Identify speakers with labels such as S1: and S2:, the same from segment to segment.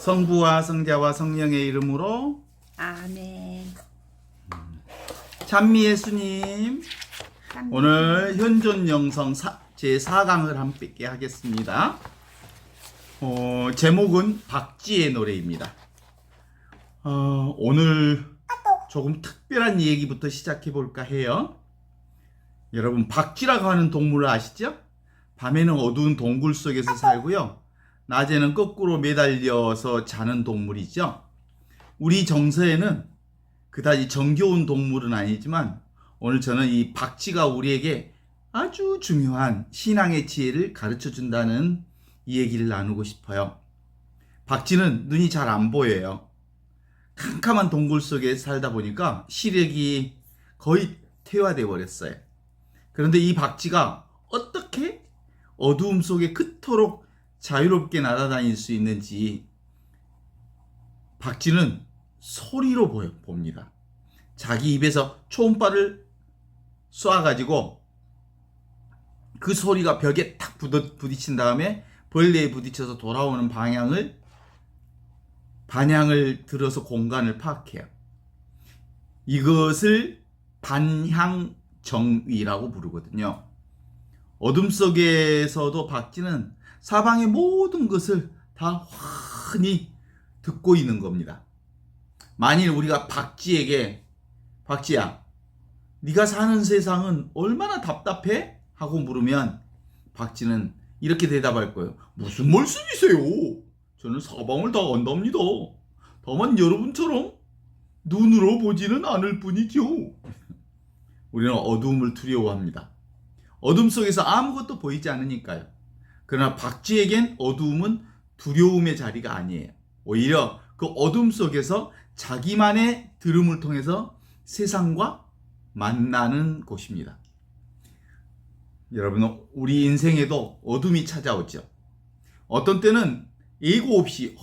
S1: 성부와 성자와 성령의 이름으로
S2: 아멘.
S1: 찬미 예수님, 오늘 현존 영성 제4강을 함께 하겠습니다. 제목은 박쥐의 노래입니다. 오늘 조금 특별한 얘기부터 시작해 볼까 해요. 여러분, 박쥐라고 하는 동물을 아시죠? 밤에는 어두운 동굴 속에서 살고요, 낮에는 거꾸로 매달려서 자는 동물이죠. 우리 정서에는 그다지 정겨운 동물은 아니지만 오늘 저는 이 박쥐가 우리에게 아주 중요한 신앙의 지혜를 가르쳐 준다는 이 얘기를 나누고 싶어요. 박쥐는 눈이 잘 안 보여요. 캄캄한 동굴 속에 살다 보니까 시력이 거의 퇴화돼 버렸어요. 그런데 이 박쥐가 어떻게 어두움 속에 그토록 자유롭게 날아다닐 수 있는지 박쥐는 소리로 봅니다. 자기 입에서 초음파를 쏴가지고 그 소리가 벽에 탁 부딪힌 다음에 벌레에 부딪혀서 돌아오는 반향을 들어서 공간을 파악해요. 이것을 반향정위라고 부르거든요. 어둠 속에서도 박쥐는 사방의 모든 것을 다 환히 듣고 있는 겁니다. 만일 우리가 박쥐에게 박쥐야, 네가 사는 세상은 얼마나 답답해? 하고 물으면 박쥐는 이렇게 대답할 거예요. 무슨 말씀이세요? 저는 사방을 다 안답니다. 다만 여러분처럼 눈으로 보지는 않을 뿐이죠. 우리는 어두움을 두려워합니다. 어둠 속에서 아무것도 보이지 않으니까요. 그러나 박쥐에겐 어두움은 두려움의 자리가 아니에요. 오히려 그 어둠 속에서 자기만의 들음을 통해서 세상과 만나는 곳입니다. 여러분, 우리 인생에도 어둠이 찾아오죠. 어떤 때는 예고 없이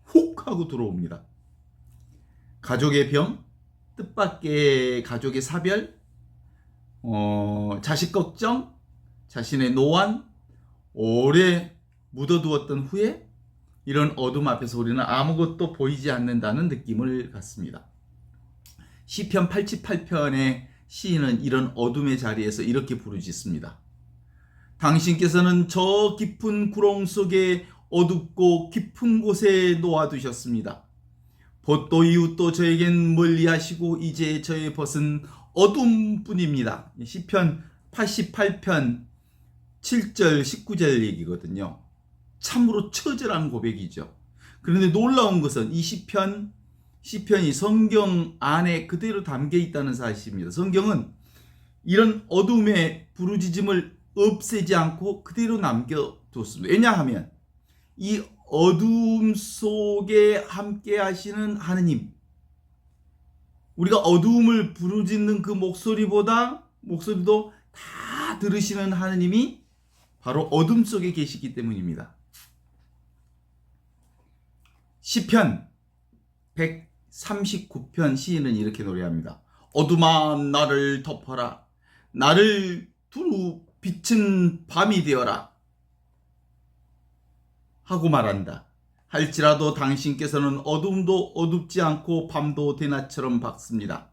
S1: 훅 하고 들어옵니다. 가족의 병, 뜻밖의 가족의 사별, 자식 걱정, 자신의 노안, 오래 묻어두었던 후회, 이런 어둠 앞에서 우리는 아무것도 보이지 않는다는 느낌을 갖습니다. 시편 88편의 시인은 이런 어둠의 자리에서 이렇게 부르짖습니다. 당신께서는 저 깊은 구렁 속에 어둡고 깊은 곳에 놓아두셨습니다. 벗도 이웃도 저에겐 멀리하시고 이제 저의 벗은 어둠뿐입니다. 시편 88편 7절 19절 얘기거든요. 참으로 처절한 고백이죠. 그런데 놀라운 것은 이 시편이 성경 안에 그대로 담겨 있다는 사실입니다. 성경은 이런 어둠의 부르짖음을 없애지 않고 그대로 남겨뒀습니다. 왜냐하면 이 어둠 속에 함께 하시는 하느님, 우리가 어두움을 부르짖는 그 목소리도 다 들으시는 하느님이 바로 어둠 속에 계시기 때문입니다. 시편 139편 시인은 이렇게 노래합니다. 어둠아 나를 덮어라. 나를 두루 비친 밤이 되어라. 하고 말한다. 할지라도 당신께서는 어둠도 어둡지 않고 밤도 대낮처럼 밝습니다.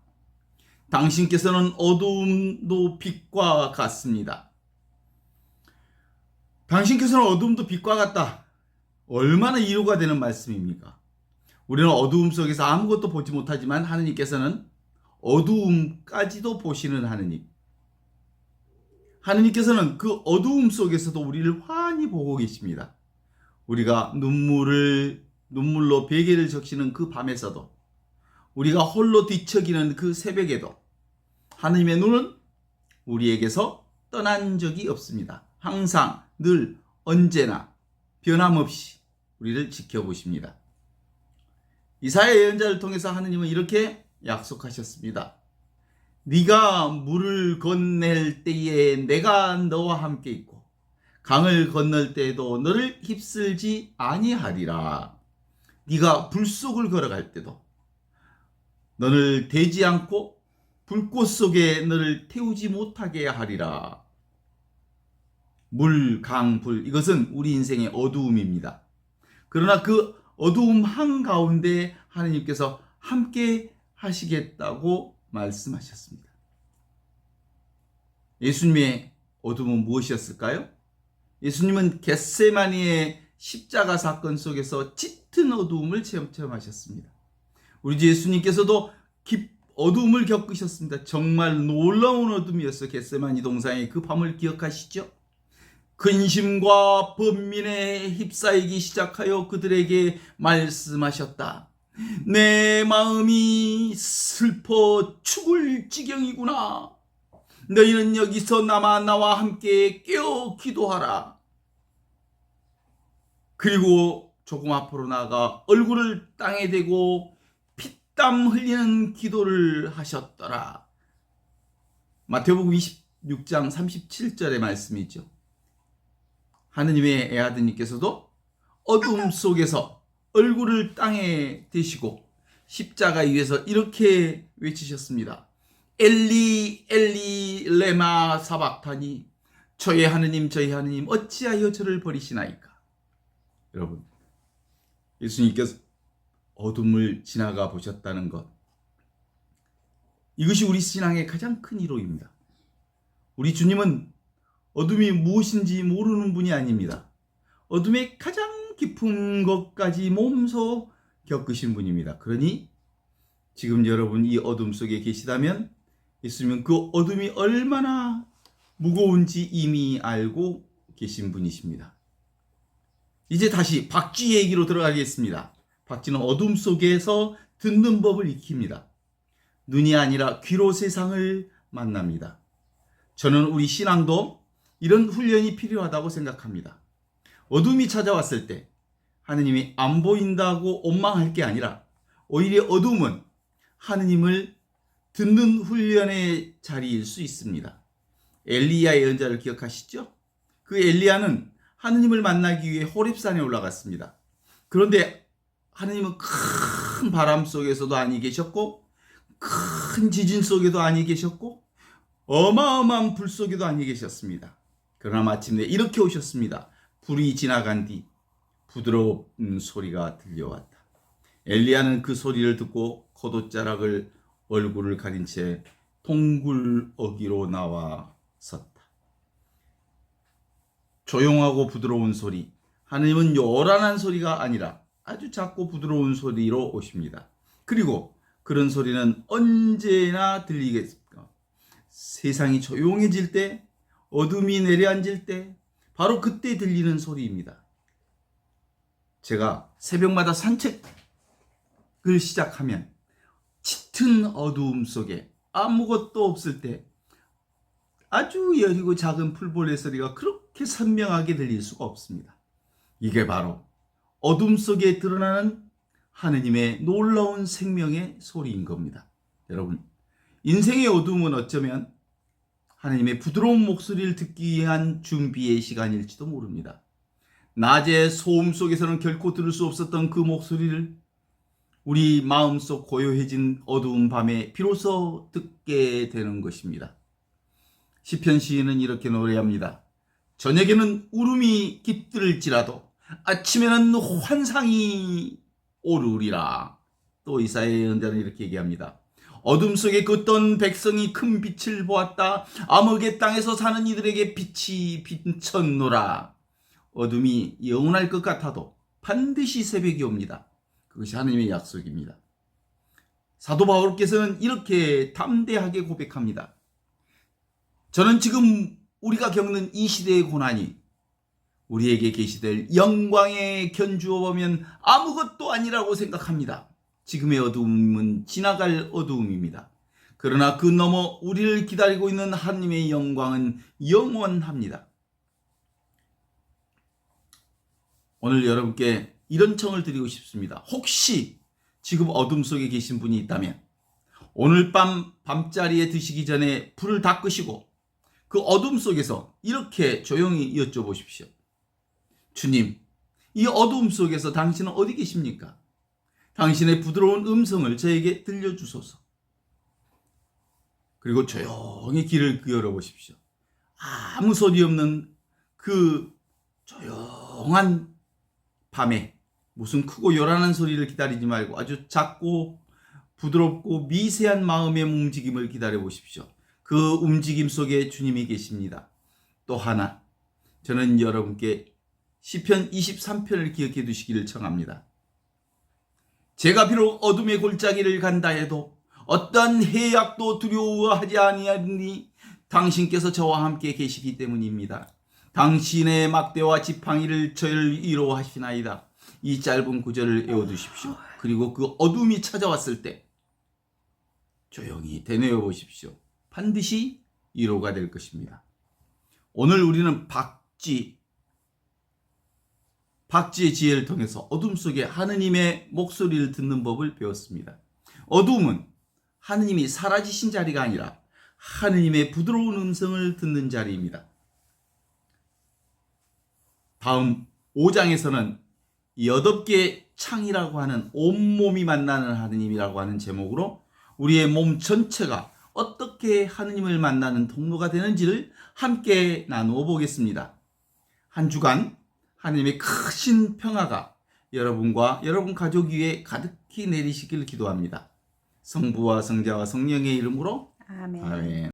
S1: 당신께서는 어둠도 빛과 같습니다. 당신께서는 어둠도 빛과 같다. 얼마나 이유가 되는 말씀입니까? 우리는 어두움 속에서 아무것도 보지 못하지만 하느님께서는 어두움까지도 보시는 하느님. 하느님께서는 그 어두움 속에서도 우리를 환히 보고 계십니다. 우리가 눈물로 베개를 적시는 그 밤에서도, 우리가 홀로 뒤척이는 그 새벽에도 하느님의 눈은 우리에게서 떠난 적이 없습니다. 항상 늘 언제나 변함없이 우리를 지켜보십니다. 이사야 예언자를 통해서 하느님은 이렇게 약속하셨습니다. 네가 물을 건넬 때에 내가 너와 함께 있고 강을 건널 때에도 너를 휩쓸지 아니하리라. 네가 불 속을 걸어갈 때도 너를 대지 않고 불꽃 속에 너를 태우지 못하게 하리라. 물, 강, 불, 이것은 우리 인생의 어두움입니다. 그러나 그 어두움 한가운데 하느님께서 함께 하시겠다고 말씀하셨습니다. 예수님의 어둠은 무엇이었을까요? 예수님은 겟세마니의 십자가 사건 속에서 짙은 어두움을 체험하셨습니다. 우리 주 예수님께서도 어두움을 겪으셨습니다. 정말 놀라운 어둠이었어요. 겟세마니 동산의 그 밤을 기억하시죠? 근심과 번민에 휩싸이기 시작하여 그들에게 말씀하셨다. 내 마음이 슬퍼 죽을 지경이구나. 너희는 여기서 나와 함께 깨어 기도하라. 그리고 조금 앞으로 나아가 얼굴을 땅에 대고 피땀 흘리는 기도를 하셨더라. 마태복음 26장 37절의 말씀이죠. 하느님의 애아드님께서도 어둠 속에서 얼굴을 땅에 대시고 십자가 위에서 이렇게 외치셨습니다. 엘리 엘리 레마 사박타니, 저의 하느님 어찌하여 저를 버리시나이까. 여러분, 예수님께서 어둠을 지나가 보셨다는 것, 이것이 우리 신앙의 가장 큰 희로입니다. 우리 주님은 어둠이 무엇인지 모르는 분이 아닙니다. 어둠의 가장 깊은 것까지 몸소 겪으신 분입니다. 그러니 지금 여러분 이 어둠 속에 계시다면 예수님은 그 어둠이 얼마나 무거운지 이미 알고 계신 분이십니다. 이제 다시 박쥐 얘기로 들어가겠습니다. 박쥐는 어둠 속에서 듣는 법을 익힙니다. 눈이 아니라 귀로 세상을 만납니다. 저는 우리 신앙도 이런 훈련이 필요하다고 생각합니다. 어둠이 찾아왔을 때 하느님이 안 보인다고 원망할 게 아니라 오히려 어둠은 하느님을 듣는 훈련의 자리일 수 있습니다. 엘리야의 연자를 기억하시죠? 그 엘리야는 하느님을 만나기 위해 호렙산에 올라갔습니다. 그런데 하느님은 큰 바람 속에서도 아니 계셨고, 큰 지진 속에도 아니 계셨고, 어마어마한 불 속에도 아니 계셨습니다. 그러나 마침내 이렇게 오셨습니다. 불이 지나간 뒤 부드러운 소리가 들려왔다. 엘리야는 그 소리를 듣고 겉옷자락을 얼굴을 가린 채 동굴어기로 나와 섰다. 조용하고 부드러운 소리, 하느님은 요란한 소리가 아니라 아주 작고 부드러운 소리로 오십니다. 그리고 그런 소리는 언제나 들리겠습니까? 세상이 조용해질 때, 어둠이 내려앉을 때, 바로 그때 들리는 소리입니다. 제가 새벽마다 산책을 시작하면 짙은 어두움 속에 아무것도 없을 때 아주 여리고 작은 풀벌레 소리가 그렇게 선명하게 들릴 수가 없습니다. 이게 바로 어둠 속에 드러나는 하느님의 놀라운 생명의 소리인 겁니다. 여러분, 인생의 어둠은 어쩌면 하느님의 부드러운 목소리를 듣기 위한 준비의 시간일지도 모릅니다. 낮의 소음 속에서는 결코 들을 수 없었던 그 목소리를 우리 마음속 고요해진 어두운 밤에 비로소 듣게 되는 것입니다. 시편 시인은 이렇게 노래합니다. 저녁에는 울음이 깃들을지라도 아침에는 환상이 오르리라. 또 이사야의 언자는 이렇게 얘기합니다. 어둠 속에 걷던 백성이 큰 빛을 보았다. 암흑의 땅에서 사는 이들에게 빛이 비쳤노라. 어둠이 영원할 것 같아도 반드시 새벽이 옵니다. 그것이 하나님의 약속입니다. 사도 바울께서는 이렇게 담대하게 고백합니다. 저는 지금 우리가 겪는 이 시대의 고난이 우리에게 계시될 영광에 견주어 보면 아무것도 아니라고 생각합니다. 지금의 어두움은 지나갈 어두움입니다. 그러나 그 너머 우리를 기다리고 있는 하나님의 영광은 영원합니다. 오늘 여러분께 이런 청을 드리고 싶습니다. 혹시 지금 어둠 속에 계신 분이 있다면 오늘 밤자리에 드시기 전에 불을 다 끄시고 그 어둠 속에서 이렇게 조용히 여쭤보십시오. 주님, 이 어둠 속에서 당신은 어디 계십니까? 당신의 부드러운 음성을 저에게 들려주소서. 그리고 조용히 귀를 열어보십시오. 아무 소리 없는 그 조용한 밤에 무슨 크고 요란한 소리를 기다리지 말고 아주 작고 부드럽고 미세한 마음의 움직임을 기다려 보십시오. 그 움직임 속에 주님이 계십니다. 또 하나, 저는 여러분께 시편 23편을 기억해 두시기를 청합니다. 제가 비록 어둠의 골짜기를 간다 해도 어떠한 해악도 두려워하지 아니하니 당신께서 저와 함께 계시기 때문입니다. 당신의 막대와 지팡이를 저를 위로하시나이다. 이 짧은 구절을 외워두십시오. 그리고 그 어둠이 찾아왔을 때 조용히 되뇌어 보십시오. 반드시 위로가 될 것입니다. 오늘 우리는 박쥐의 지혜를 통해서 어둠 속에 하느님의 목소리를 듣는 법을 배웠습니다. 어둠은 하느님이 사라지신 자리가 아니라 하느님의 부드러운 음성을 듣는 자리입니다. 다음 5장에서는 8개의 창이라고 하는 온몸이 만나는 하느님이라고 하는 제목으로 우리의 몸 전체가 어떻게 하느님을 만나는 통로가 되는지를 함께 나누어 보겠습니다. 한 주간 하느님의 크신 평화가 여러분과 여러분 가족 위에 가득히 내리시길 기도합니다. 성부와 성자와 성령의 이름으로 아멘.